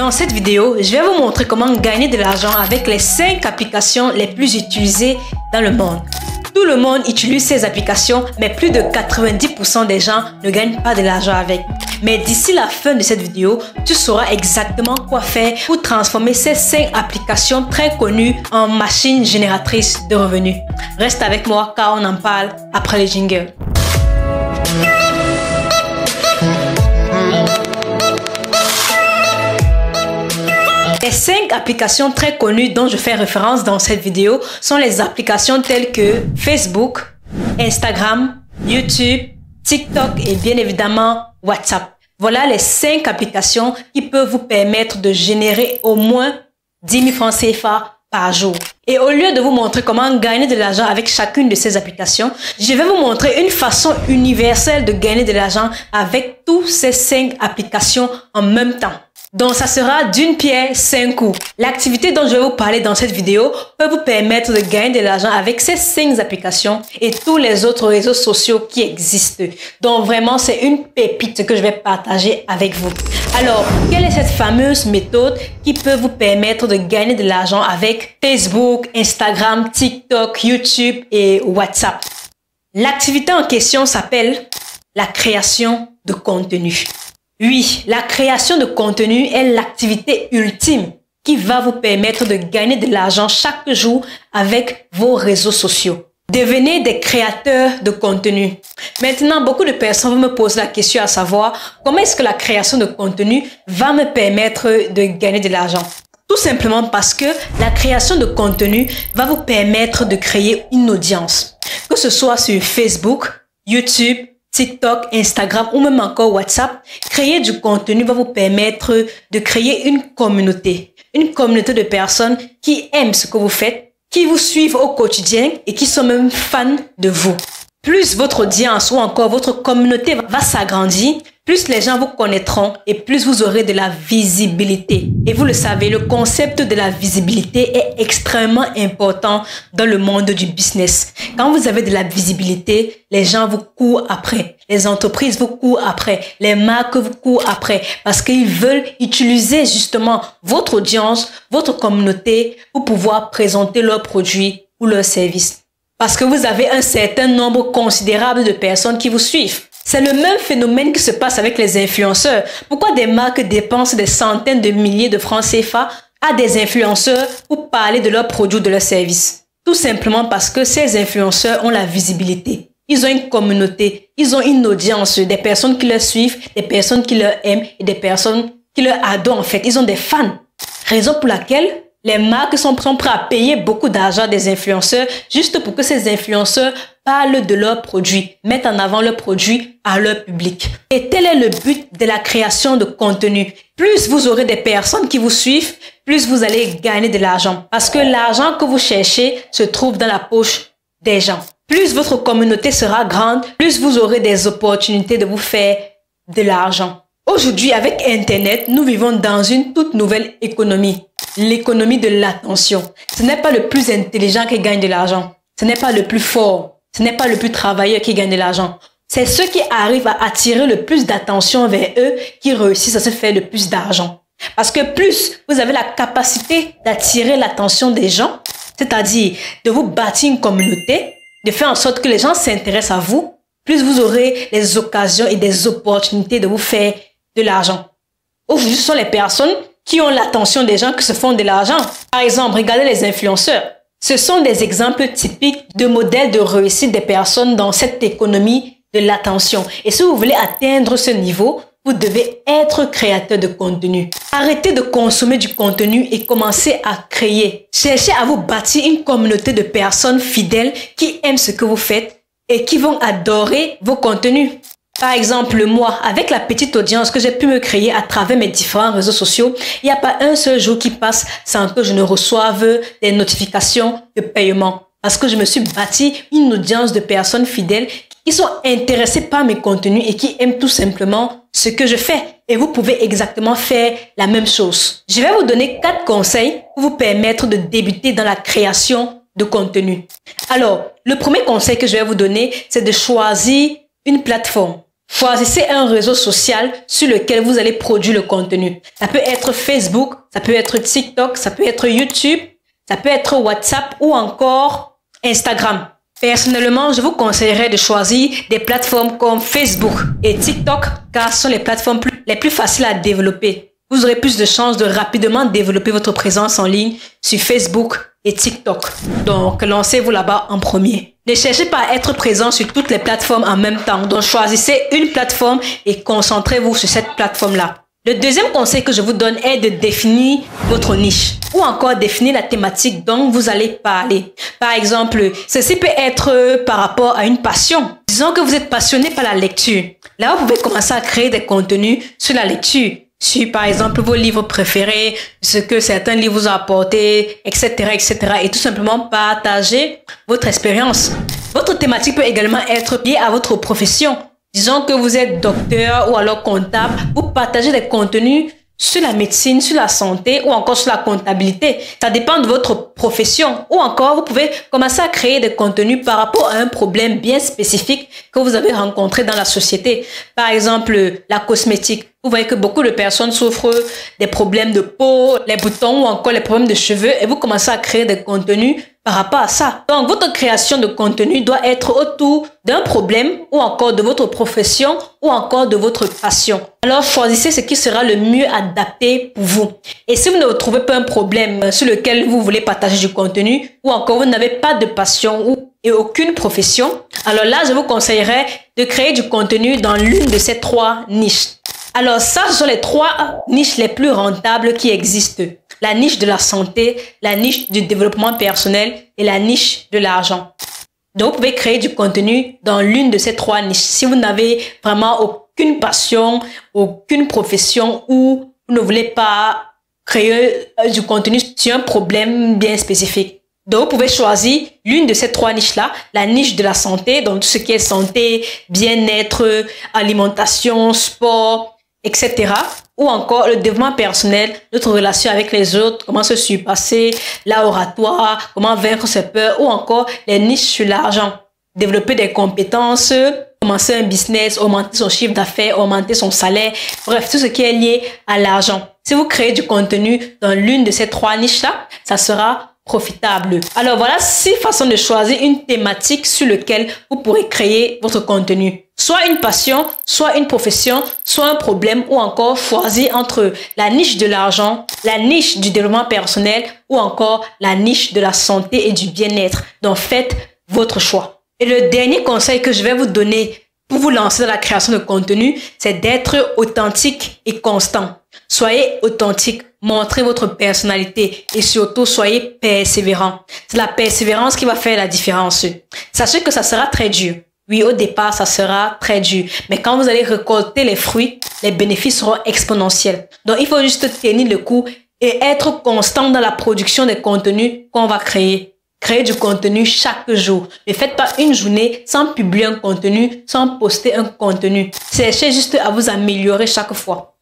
Dans cette vidéo, je vais vous montrer comment gagner de l'argent avec les 5 applications les plus utilisées dans le monde. Tout le monde utilise ces applications, mais plus de 90% des gens ne gagnent pas de l'argent avec. Mais d'ici la fin de cette vidéo, tu sauras exactement quoi faire pour transformer ces 5 applications très connues en machines génératrices de revenus. Reste avec moi car on en parle après le jingle. Les 5 applications très connues dont je fais référence dans cette vidéo sont les applications telles que Facebook, Instagram, YouTube, TikTok et bien évidemment WhatsApp. Voilà les 5 applications qui peuvent vous permettre de générer au moins 10 000 francs CFA par jour. Et au lieu de vous montrer comment gagner de l'argent avec chacune de ces applications, je vais vous montrer une façon universelle de gagner de l'argent avec toutes ces 5 applications en même temps. Donc, ça sera d'une pierre 5 coups. L'activité dont je vais vous parler dans cette vidéo peut vous permettre de gagner de l'argent avec ces 5 applications et tous les autres réseaux sociaux qui existent. Donc, vraiment, c'est une pépite que je vais partager avec vous. Alors, quelle est cette fameuse méthode qui peut vous permettre de gagner de l'argent avec Facebook, Instagram, TikTok, YouTube et WhatsApp? L'activité en question s'appelle la création de contenu. Oui, la création de contenu est l'activité ultime qui va vous permettre de gagner de l'argent chaque jour avec vos réseaux sociaux. Devenez des créateurs de contenu. Maintenant, beaucoup de personnes vont me poser la question à savoir comment est-ce que la création de contenu va me permettre de gagner de l'argent. Tout simplement parce que la création de contenu va vous permettre de créer une audience. Que ce soit sur Facebook, YouTube, TikTok, Instagram ou même encore WhatsApp, créer du contenu va vous permettre de créer une communauté de personnes qui aiment ce que vous faites, qui vous suivent au quotidien et qui sont même fans de vous. Plus votre audience ou encore votre communauté va s'agrandir, plus les gens vous connaîtront et plus vous aurez de la visibilité. Et vous le savez, le concept de la visibilité est extrêmement important dans le monde du business. Quand vous avez de la visibilité, les gens vous courent après. Les entreprises vous courent après. Les marques vous courent après. Parce qu'ils veulent utiliser justement votre audience, votre communauté pour pouvoir présenter leurs produits ou leurs services. Parce que vous avez un certain nombre considérable de personnes qui vous suivent. C'est le même phénomène qui se passe avec les influenceurs. Pourquoi des marques dépensent des centaines de milliers de francs CFA à des influenceurs pour parler de leurs produits ou de leurs services? Tout simplement parce que ces influenceurs ont la visibilité. Ils ont une communauté, ils ont une audience, des personnes qui leur suivent, des personnes qui leur aiment et des personnes qui leur adorent en fait. Ils ont des fans. Raison pour laquelle les marques sont prêtes à payer beaucoup d'argent à des influenceurs juste pour que ces influenceurs parlent de leurs produits, mettent en avant leurs produits à leur public. Et tel est le but de la création de contenu. Plus vous aurez des personnes qui vous suivent, plus vous allez gagner de l'argent. Parce que l'argent que vous cherchez se trouve dans la poche des gens. Plus votre communauté sera grande, plus vous aurez des opportunités de vous faire de l'argent. Aujourd'hui, avec Internet, nous vivons dans une toute nouvelle économie. L'économie de l'attention. Ce n'est pas le plus intelligent qui gagne de l'argent. Ce n'est pas le plus fort. Ce n'est pas le plus travailleur qui gagne de l'argent. C'est ceux qui arrivent à attirer le plus d'attention vers eux qui réussissent à se faire le plus d'argent. Parce que plus vous avez la capacité d'attirer l'attention des gens, c'est-à-dire de vous bâtir une communauté, de faire en sorte que les gens s'intéressent à vous, plus vous aurez les occasions et des opportunités de vous faire de l'argent. Aujourd'hui, ce sont les personnes qui ont l'attention des gens qui se font de l'argent. Par exemple, regardez les influenceurs. Ce sont des exemples typiques de modèles de réussite des personnes dans cette économie de l'attention. Et si vous voulez atteindre ce niveau, vous devez être créateur de contenu. Arrêtez de consommer du contenu et commencez à créer. Cherchez à vous bâtir une communauté de personnes fidèles qui aiment ce que vous faites et qui vont adorer vos contenus. Par exemple, moi, avec la petite audience que j'ai pu me créer à travers mes différents réseaux sociaux, il n'y a pas un seul jour qui passe sans que je ne reçoive des notifications de paiement. Parce que je me suis bâti une audience de personnes fidèles qui sont intéressées par mes contenus et qui aiment tout simplement ce que je fais. Et vous pouvez exactement faire la même chose. Je vais vous donner 4 conseils pour vous permettre de débuter dans la création de contenu. Alors, le premier conseil que je vais vous donner, c'est de choisir une plateforme. Choisissez un réseau social sur lequel vous allez produire le contenu. Ça peut être Facebook, ça peut être TikTok, ça peut être YouTube, ça peut être WhatsApp ou encore Instagram. Personnellement, je vous conseillerais de choisir des plateformes comme Facebook et TikTok car ce sont les plateformes les plus faciles à développer. Vous aurez plus de chances de rapidement développer votre présence en ligne sur Facebook et TikTok. Donc, lancez-vous là-bas en premier. Ne cherchez pas à être présent sur toutes les plateformes en même temps. Donc, choisissez une plateforme et concentrez-vous sur cette plateforme-là. Le deuxième conseil que je vous donne est de définir votre niche ou encore définir la thématique dont vous allez parler. Par exemple, ceci peut être par rapport à une passion. Disons que vous êtes passionné par la lecture. Là, vous pouvez commencer à créer des contenus sur la lecture. Sur, par exemple, vos livres préférés, ce que certains livres vous ont apporté, etc., etc. Et tout simplement partager votre expérience. Votre thématique peut également être liée à votre profession. Disons que vous êtes docteur ou alors comptable, vous partagez des contenus sur la médecine, sur la santé ou encore sur la comptabilité. Ça dépend de votre profession. Ou encore, vous pouvez commencer à créer des contenus par rapport à un problème bien spécifique que vous avez rencontré dans la société. Par exemple, la cosmétique. Vous voyez que beaucoup de personnes souffrent des problèmes de peau, les boutons ou encore les problèmes de cheveux et vous commencez à créer des contenus par rapport à ça. Donc, votre création de contenu doit être autour d'un problème ou encore de votre profession ou encore de votre passion. Alors, choisissez ce qui sera le mieux adapté pour vous. Et si vous ne trouvez pas un problème sur lequel vous voulez partager du contenu ou encore vous n'avez pas de passion et aucune profession, alors là, je vous conseillerais de créer du contenu dans l'une de ces trois niches. Alors ça, ce sont les trois niches les plus rentables qui existent. La niche de la santé, la niche du développement personnel et la niche de l'argent. Donc, vous pouvez créer du contenu dans l'une de ces trois niches. Si vous n'avez vraiment aucune passion, aucune profession ou vous ne voulez pas créer du contenu sur un problème bien spécifique. Donc, vous pouvez choisir l'une de ces trois niches-là, la niche de la santé, donc tout ce qui est santé, bien-être, alimentation, sport, etc. Ou encore le développement personnel, notre relation avec les autres, comment se surpasser, l'oratoire, comment vaincre ses peurs, ou encore les niches sur l'argent. Développer des compétences, commencer un business, augmenter son chiffre d'affaires, augmenter son salaire, bref, tout ce qui est lié à l'argent. Si vous créez du contenu dans l'une de ces trois niches-là, ça sera profitable. Alors voilà 6 façons de choisir une thématique sur laquelle vous pourrez créer votre contenu. Soit une passion, soit une profession, soit un problème ou encore choisir entre la niche de l'argent, la niche du développement personnel ou encore la niche de la santé et du bien-être. Donc faites votre choix. Et le dernier conseil que je vais vous donner pour vous lancer dans la création de contenu, c'est d'être authentique et constant. Soyez authentique, montrez votre personnalité et surtout soyez persévérant. C'est la persévérance qui va faire la différence. Sachez que ça sera très dur. Oui, au départ, ça sera très dur. Mais quand vous allez récolter les fruits, les bénéfices seront exponentiels. Donc, il faut juste tenir le coup et être constant dans la production des contenus qu'on va créer. Créez du contenu chaque jour. Ne faites pas une journée sans publier un contenu, sans poster un contenu. Cherchez juste à vous améliorer chaque fois.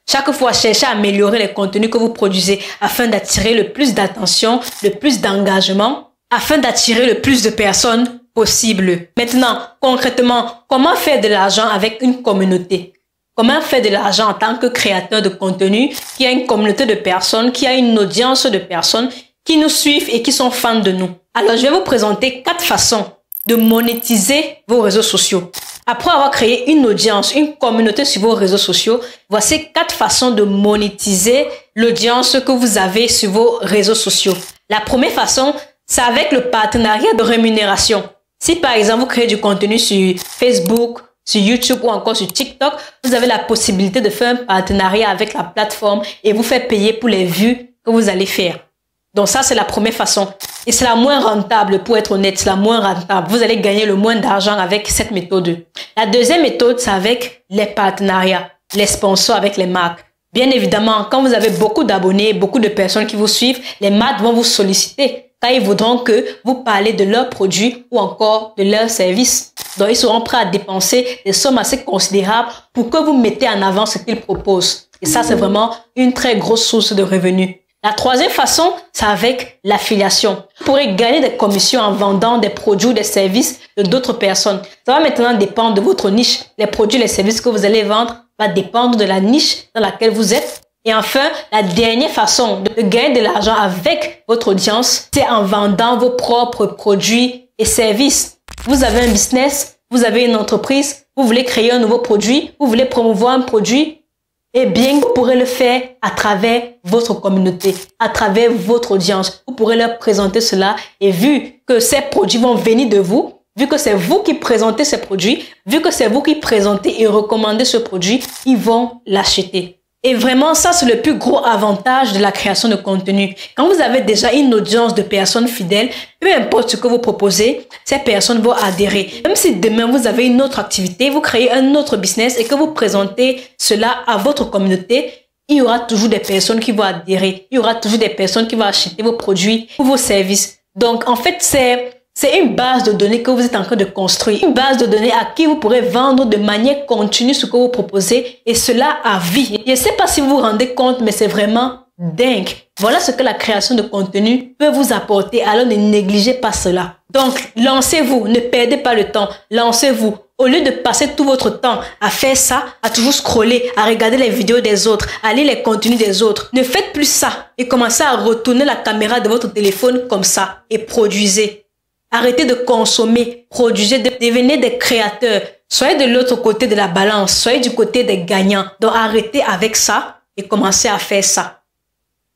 Chaque fois, cherchez à améliorer les contenus que vous produisez afin d'attirer le plus d'attention, le plus d'engagement, afin d'attirer le plus de personnes possible. Maintenant, concrètement, comment faire de l'argent avec une communauté? Comment faire de l'argent en tant que créateur de contenu qui a une communauté de personnes, qui a une audience de personnes qui nous suivent et qui sont fans de nous? Alors, je vais vous présenter 4 façons de monétiser vos réseaux sociaux. Après avoir créé une audience, une communauté sur vos réseaux sociaux, voici 4 façons de monétiser l'audience que vous avez sur vos réseaux sociaux. La première façon, c'est avec le partenariat de rémunération. Si par exemple, vous créez du contenu sur Facebook, sur YouTube ou encore sur TikTok, vous avez la possibilité de faire un partenariat avec la plateforme et vous faire payer pour les vues que vous allez faire. Donc ça, c'est la première façon. Et c'est la moins rentable, pour être honnête, c'est la moins rentable. Vous allez gagner le moins d'argent avec cette méthode. La deuxième méthode, c'est avec les partenariats, les sponsors avec les marques. Bien évidemment, quand vous avez beaucoup d'abonnés, beaucoup de personnes qui vous suivent, les marques vont vous solliciter car ils voudront que vous parlez de leurs produits ou encore de leurs services. Donc, ils seront prêts à dépenser des sommes assez considérables pour que vous mettez en avant ce qu'ils proposent. Et ça, c'est vraiment une très grosse source de revenus. La troisième façon, c'est avec l'affiliation. Vous pourrez gagner des commissions en vendant des produits ou des services de d'autres personnes. Ça va maintenant dépendre de votre niche. Les produits et les services que vous allez vendre va dépendre de la niche dans laquelle vous êtes. Et enfin, la dernière façon de gagner de l'argent avec votre audience, c'est en vendant vos propres produits et services. Vous avez un business, vous avez une entreprise, vous voulez créer un nouveau produit, vous voulez promouvoir un produit, eh bien, vous pourrez le faire à travers votre communauté, à travers votre audience. Vous pourrez leur présenter cela et vu que ces produits vont venir de vous, vu que c'est vous qui présentez ces produits, vu que c'est vous qui présentez et recommandez ce produit, ils vont l'acheter. Et vraiment, ça, c'est le plus gros avantage de la création de contenu. Quand vous avez déjà une audience de personnes fidèles, peu importe ce que vous proposez, ces personnes vont adhérer. Même si demain, vous avez une autre activité, vous créez un autre business et que vous présentez cela à votre communauté, il y aura toujours des personnes qui vont adhérer. Il y aura toujours des personnes qui vont acheter vos produits ou vos services. Donc, en fait, c'est une base de données que vous êtes en train de construire. Une base de données à qui vous pourrez vendre de manière continue ce que vous proposez et cela à vie. Je ne sais pas si vous vous rendez compte, mais c'est vraiment dingue. Voilà ce que la création de contenu peut vous apporter. Alors ne négligez pas cela. Donc, lancez-vous. Ne perdez pas le temps. Lancez-vous. Au lieu de passer tout votre temps à faire ça, à toujours scroller, à regarder les vidéos des autres, à lire les contenus des autres, ne faites plus ça et commencez à retourner la caméra de votre téléphone comme ça et produisez. Arrêtez de consommer, produisez, devenez des créateurs. Soyez de l'autre côté de la balance, soyez du côté des gagnants. Donc arrêtez avec ça et commencez à faire ça.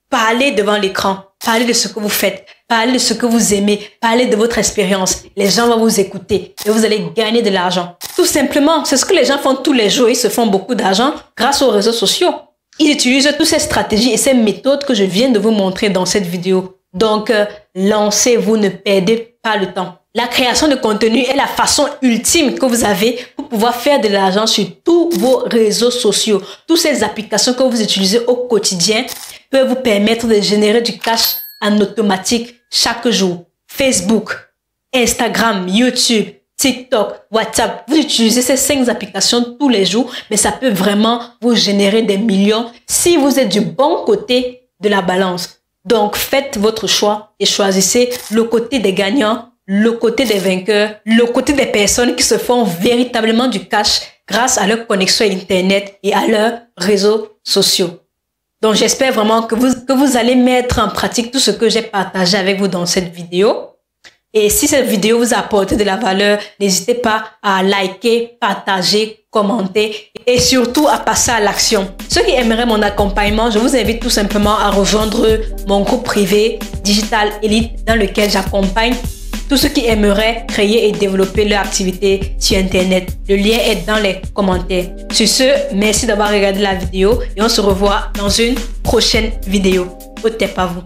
Parlez devant l'écran, parlez de ce que vous faites, parlez de ce que vous aimez, parlez de votre expérience. Les gens vont vous écouter et vous allez gagner de l'argent. Tout simplement, c'est ce que les gens font tous les jours. Ils se font beaucoup d'argent grâce aux réseaux sociaux. Ils utilisent toutes ces stratégies et ces méthodes que je viens de vous montrer dans cette vidéo. Donc, lancez-vous, ne perdez pas le temps. La création de contenu est la façon ultime que vous avez pour pouvoir faire de l'argent sur tous vos réseaux sociaux. Toutes ces applications que vous utilisez au quotidien peuvent vous permettre de générer du cash en automatique chaque jour. Facebook, Instagram, YouTube, TikTok, WhatsApp. Vous utilisez ces 5 applications tous les jours, mais ça peut vraiment vous générer des millions si vous êtes du bon côté de la balance. Donc, faites votre choix et choisissez le côté des gagnants, le côté des vainqueurs, le côté des personnes qui se font véritablement du cash grâce à leur connexion à Internet et à leurs réseaux sociaux. Donc, j'espère vraiment que vous allez mettre en pratique tout ce que j'ai partagé avec vous dans cette vidéo. Et si cette vidéo vous a apporté de la valeur, n'hésitez pas à liker, partager, commenter et surtout à passer à l'action. Ceux qui aimeraient mon accompagnement, je vous invite tout simplement à rejoindre mon groupe privé Digital Elite dans lequel j'accompagne tous ceux qui aimeraient créer et développer leur activité sur Internet. Le lien est dans les commentaires. Sur ce, merci d'avoir regardé la vidéo et on se revoit dans une prochaine vidéo. Au tep à vous.